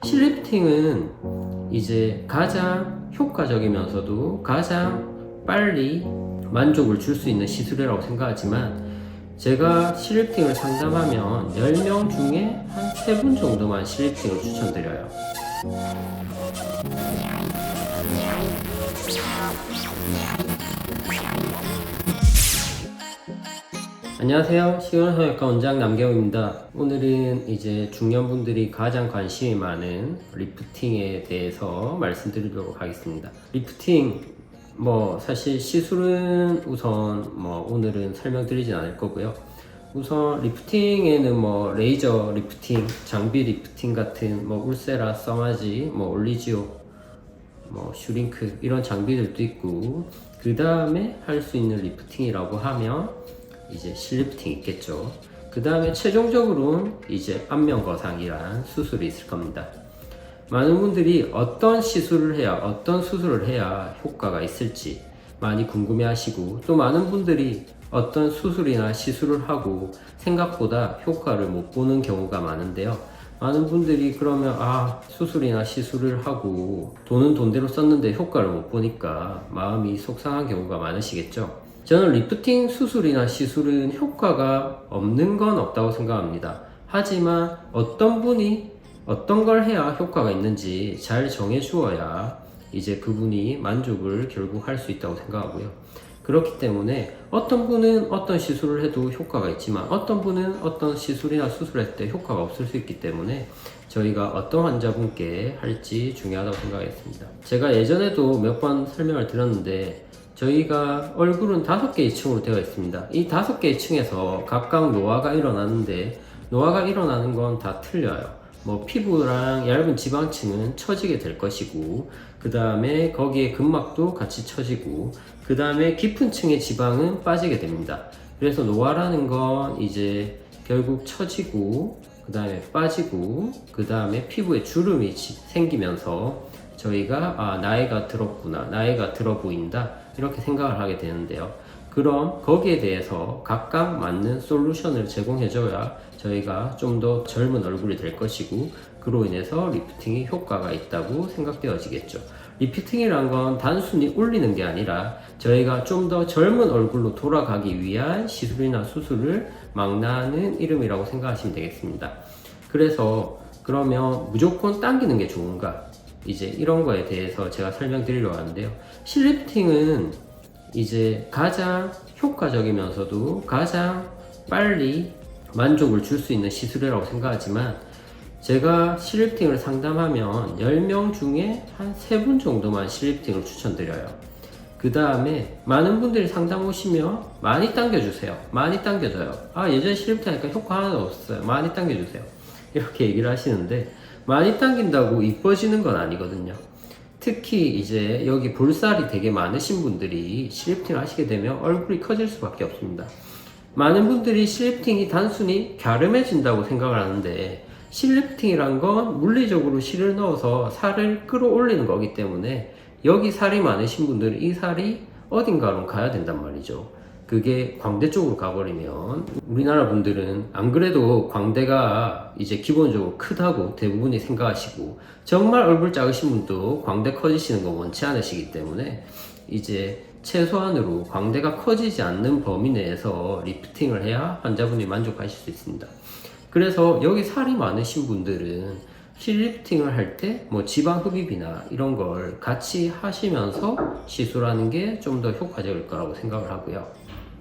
실리프팅은 이제 가장 효과적이면서도 가장 빨리 만족을 줄 수 있는 시술이라고 생각하지만, 제가 실리프팅을 상담하면 10명 중에 한 3분 정도만 실리프팅을 추천드려요. 안녕하세요. 시원성형외과 원장 남경우입니다. 오늘은 이제 중년분들이 가장 관심이 많은 리프팅에 대해서 말씀드리도록 하겠습니다. 리프팅, 사실 시술은 우선 오늘은 설명드리진 않을 거고요. 우선 리프팅에는 레이저 리프팅, 장비 리프팅 같은 울세라, 써마지, 올리지오, 슈링크 이런 장비들도 있고, 그 다음에 할 수 있는 리프팅이라고 하면 이제 실리프팅이 있겠죠. 그 다음에 최종적으로는 이제 안면거상이란 수술이 있을 겁니다. 많은 분들이 어떤 시술을 해야, 어떤 수술을 해야 효과가 있을지 많이 궁금해 하시고, 또 많은 분들이 어떤 수술이나 시술을 하고 생각보다 효과를 못 보는 경우가 많은데요. 많은 분들이 그러면 수술이나 시술을 하고 돈은 돈대로 썼는데 효과를 못 보니까 마음이 속상한 경우가 많으시겠죠. 저는 리프팅 수술이나 시술은 효과가 없는 건 없다고 생각합니다. 하지만 어떤 분이 어떤 걸 해야 효과가 있는지 잘 정해 주어야 이제 그분이 만족을 결국 할 수 있다고 생각하고요. 그렇기 때문에 어떤 분은 어떤 시술을 해도 효과가 있지만, 어떤 분은 어떤 시술이나 수술할 때 효과가 없을 수 있기 때문에 저희가 어떤 환자분께 할지 중요하다고 생각했습니다. 제가 예전에도 몇 번 설명을 드렸는데, 저희가 얼굴은 5개의 층으로 되어 있습니다. 이 5개의 층에서 각각 노화가 일어나는데, 노화가 일어나는 건 다 틀려요. 피부랑 얇은 지방층은 처지게 될 것이고, 그 다음에 거기에 근막도 같이 처지고, 그 다음에 깊은 층의 지방은 빠지게 됩니다. 그래서 노화라는 건 이제 결국 처지고, 그 다음에 빠지고, 그 다음에 피부에 주름이 생기면서 저희가 나이가 들었구나, 나이가 들어 보인다, 이렇게 생각을 하게 되는데요. 그럼 거기에 대해서 각각 맞는 솔루션을 제공해줘야 저희가 좀 더 젊은 얼굴이 될 것이고, 그로 인해서 리프팅이 효과가 있다고 생각되어지겠죠. 리프팅이란 건 단순히 올리는 게 아니라 저희가 좀 더 젊은 얼굴로 돌아가기 위한 시술이나 수술을 망라하는 이름이라고 생각하시면 되겠습니다. 그래서 그러면 무조건 당기는 게 좋은가? 이제 이런 거에 대해서 제가 설명드리려고 하는데요. 실리프팅은 이제 가장 효과적이면서도 가장 빨리 만족을 줄 수 있는 시술이라고 생각하지만, 제가 실리프팅을 상담하면 10명 중에 한 3분 정도만 실리프팅을 추천드려요. 그 다음에 많은 분들이 상담 오시면 많이 당겨주세요. 많이 당겨줘요. 예전에 실리프팅 하니까 효과 하나도 없어요. 많이 당겨주세요. 이렇게 얘기를 하시는데, 많이 당긴다고 이뻐지는 건 아니거든요. 특히 이제 여기 볼살이 되게 많으신 분들이 실리프팅을 하시게 되면 얼굴이 커질 수밖에 없습니다. 많은 분들이 실리프팅이 단순히 갸름해진다고 생각을 하는데, 실리프팅이란 건 물리적으로 실을 넣어서 살을 끌어올리는 거기 때문에, 여기 살이 많으신 분들은 이 살이 어딘가로 가야 된단 말이죠. 그게 광대 쪽으로 가버리면, 우리나라 분들은 안 그래도 광대가 이제 기본적으로 크다고 대부분이 생각하시고, 정말 얼굴 작으신 분도 광대 커지시는 거 원치 않으시기 때문에 이제 최소한으로 광대가 커지지 않는 범위 내에서 리프팅을 해야 환자분이 만족하실 수 있습니다. 그래서 여기 살이 많으신 분들은 실리프팅을 할 때 지방 흡입이나 이런 걸 같이 하시면서 시술하는 게 좀 더 효과적일 거라고 생각을 하고요.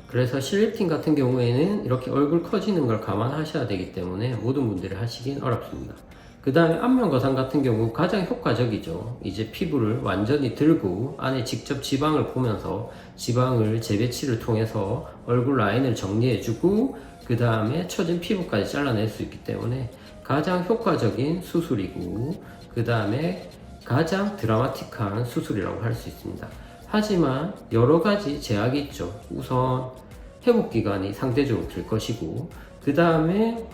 그래서 실리프팅 같은 경우에는 이렇게 얼굴 커지는 걸 감안하셔야 되기 때문에 모든 분들이 하시긴 어렵습니다. 그 다음에 안면거상 같은 경우 가장 효과적이죠. 이제 피부를 완전히 들고 안에 직접 지방을 보면서 지방을 재배치를 통해서 얼굴 라인을 정리해주고, 그 다음에 처진 피부까지 잘라낼 수 있기 때문에 가장 효과적인 수술이고, 그 다음에 가장 드라마틱한 수술이라고 할 수 있습니다. 하지만 여러 가지 제약이 있죠. 우선 회복 기간이 상대적으로 길 것이고, 그 다음에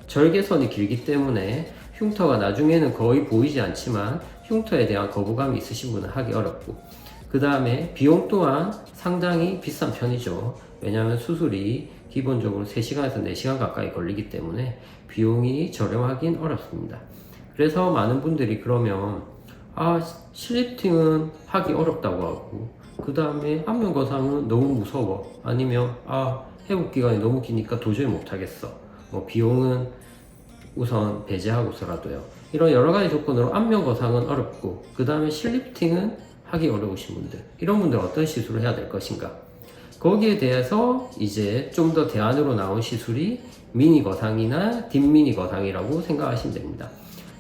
절개선이 길기 때문에 흉터가 나중에는 거의 보이지 않지만 흉터에 대한 거부감이 있으신 분은 하기 어렵고, 그 다음에 비용 또한 상당히 비싼 편이죠. 왜냐하면 수술이 기본적으로 3시간에서 4시간 가까이 걸리기 때문에 비용이 저렴하긴 어렵습니다. 그래서 많은 분들이 그러면 실리프팅은 하기 어렵다고 하고, 그 다음에 안면 거상은 너무 무서워, 아니면 회복 기간이 너무 기니까 도저히 못하겠어, 뭐 비용은 우선 배제하고서라도요, 이런 여러 가지 조건으로 안면 거상은 어렵고 그 다음에 실리프팅은 하기 어려우신 분들, 이런 분들 어떤 시술을 해야 될 것인가, 거기에 대해서 이제 좀 더 대안으로 나온 시술이 미니 거상이나 딥미니 거상이라고 생각하시면 됩니다.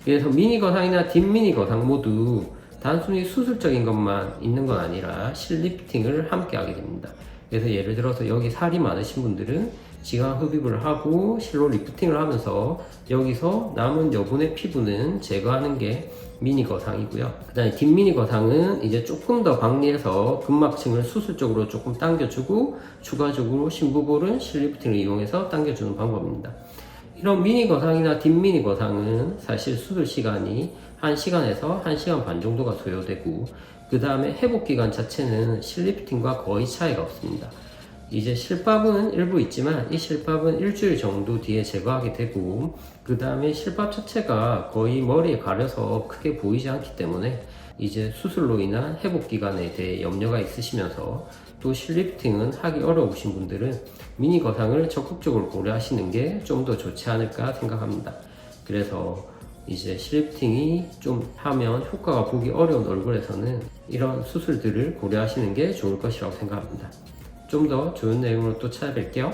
그래서 미니 거상이나 딥미니 거상 모두 단순히 수술적인 것만 있는 건 아니라 실리프팅을 함께 하게 됩니다. 그래서 예를 들어서 여기 살이 많으신 분들은 지방 흡입을 하고 실로 리프팅을 하면서 여기서 남은 여분의 피부는 제거하는 게 미니 거상이고요. 그 다음에 딥미니 거상은 이제 조금 더 박리해서 근막층을 수술적으로 조금 당겨주고 추가적으로 심부볼은 실리프팅을 이용해서 당겨주는 방법입니다. 이런 미니 거상이나 딥미니 거상은 사실 수술 시간이 1시간에서 1시간 반 정도가 소요되고, 그 다음에 회복 기간 자체는 실리프팅과 거의 차이가 없습니다. 이제 실밥은 일부 있지만 이 실밥은 일주일 정도 뒤에 제거하게 되고, 그 다음에 실밥 자체가 거의 머리에 가려서 크게 보이지 않기 때문에 이제 수술로 인한 회복 기간에 대해 염려가 있으시면서 또 실리프팅은 하기 어려우신 분들은 미니 거상을 적극적으로 고려하시는 게 좀 더 좋지 않을까 생각합니다. 그래서 이제 실리프팅이 좀 하면 효과가 보기 어려운 얼굴에서는 이런 수술들을 고려하시는 게 좋을 것이라고 생각합니다. 좀 더 좋은 내용으로 또 찾아뵐게요.